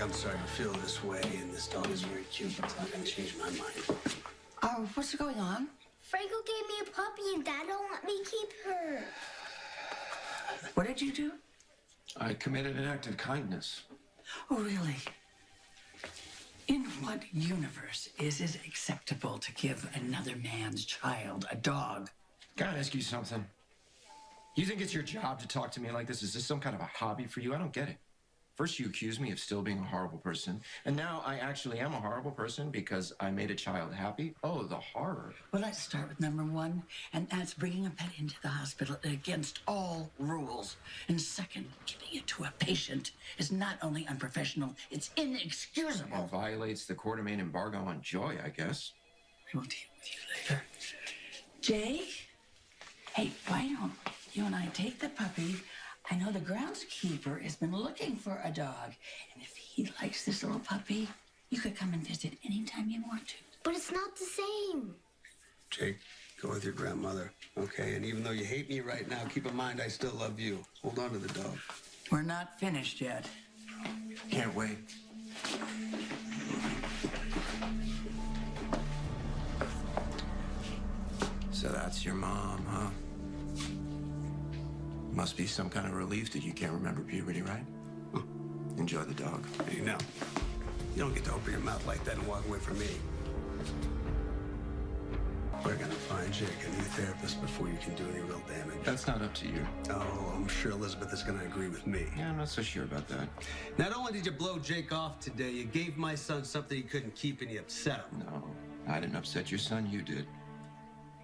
Jake, I'm sorry to feel this way, and this dog is very cute, but it's not gonna change my mind. Oh, what's going on? Franco gave me a puppy and Dad don't let me keep her. What did you do? I committed an act of kindness. Oh, really? In what universe is it acceptable to give another man's child a dog? Gotta ask you something. You think it's your job to talk to me like this? Is this some kind of a hobby for you? I don't get it. First, you accuse me of still being a horrible person, and now I actually am a horrible person because I made a child happy? Oh, the horror. Well, let's start with number one, and that's bringing a pet into the hospital against all rules. And second, giving it to a patient is not only unprofessional, it's inexcusable. It violates the Quartermain embargo on joy, I guess. We'll deal with you later. Jay? Hey, why don't you and I take the puppy? I know the groundskeeper has been looking for a dog. And if he likes this little puppy, you could come and visit anytime you want to. But it's not the same. Jake, go with your grandmother, okay? And even though you hate me right now, keep in mind I still love you. Hold on to the dog. We're not finished yet. Can't wait. So that's your mom, huh? Must be some kind of relief that you can't remember puberty, right? Huh. Enjoy the dog. Hey, now, you don't get to open your mouth like that and walk away from me. We're gonna find Jake a new therapist before you can do any real damage. That's not up to you. Oh, I'm sure Elizabeth is gonna agree with me. Yeah, I'm not so sure about that. Not only did you blow Jake off today, you gave my son something he couldn't keep and you upset him. No, I didn't upset your son, you did.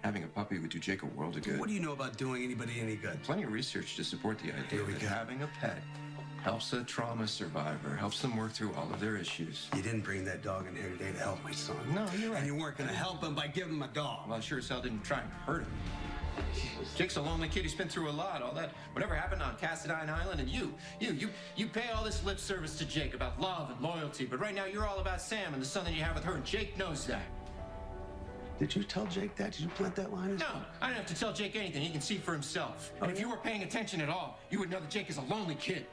Having a puppy would do Jake a world of good. What do you know about doing anybody any good? Plenty of research to support the idea Here we that go. having a pet helps a trauma survivor, helps them work through all of their issues. You didn't bring that dog in here today to help my son. No, you're right. And you weren't gonna help him by giving him a dog. Well, I sure as hell didn't try and hurt him. Jake's a lonely kid. He's been through a lot. All that, whatever happened on Cassadine Island, and you pay all this lip service to Jake about love and loyalty, but right now you're all about Sam and the son that you have with her, and Jake knows that. Did you tell Jake that? Did you plant that line? No, I didn't have to tell Jake anything. He can see for himself. And if you were paying attention at all, you would know that Jake is a lonely kid.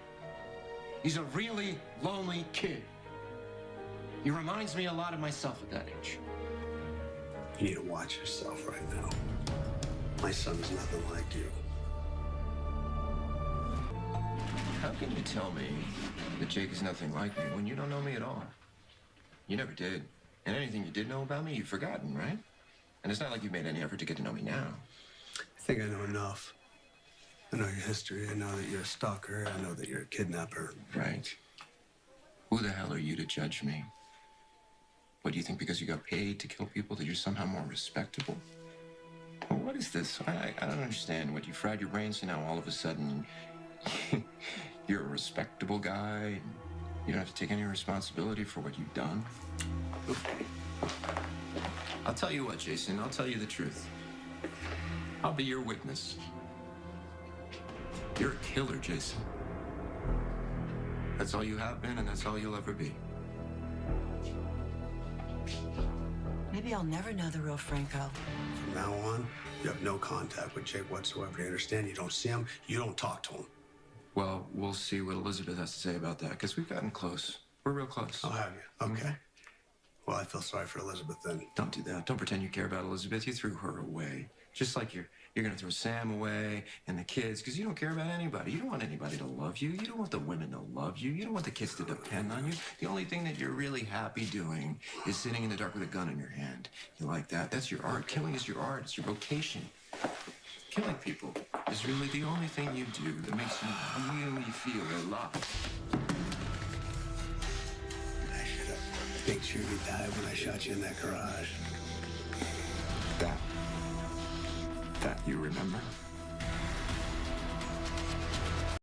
He's a really lonely kid. He reminds me a lot of myself at that age. You need to watch yourself right now. My son's nothing like you. How can you tell me that Jake is nothing like me when you don't know me at all? You never did. And anything you did know about me, you've forgotten, right? And it's not like you've made any effort to get to know me now. I think I know enough. I know your history. I know that you're a stalker. I know that you're a kidnapper. Right. Who the hell are you to judge me? What, do you think because you got paid to kill people that you're somehow more respectable? Well, what is this? I don't understand. What, you fried your brains and now all of a sudden you're a respectable guy and you don't have to take any responsibility for what you've done? I'll tell you what, Jason, I'll tell you the truth. I'll be your witness. You're a killer, Jason. That's all you have been, and that's all you'll ever be. Maybe I'll never know the real Franco. From now on, you have no contact with Jake whatsoever. You understand? You don't see him. You don't talk to him. Well, we'll see what Elizabeth has to say about that, because we've gotten close. We're real close. I'll have you. Okay. Well, I feel sorry for Elizabeth then. Don't do that. Don't pretend you care about Elizabeth. You threw her away. Just like you're going to throw Sam away and the kids, because you don't care about anybody. You don't want anybody to love you. You don't want the women to love you. You don't want the kids to depend on you. The only thing that you're really happy doing is sitting in the dark with a gun in your hand. You like that? That's your art. Killing is your art. It's your vocation. Killing people is really the only thing you do that makes you really feel alive. I should have made sure you died when I shot you in that garage. That you remember?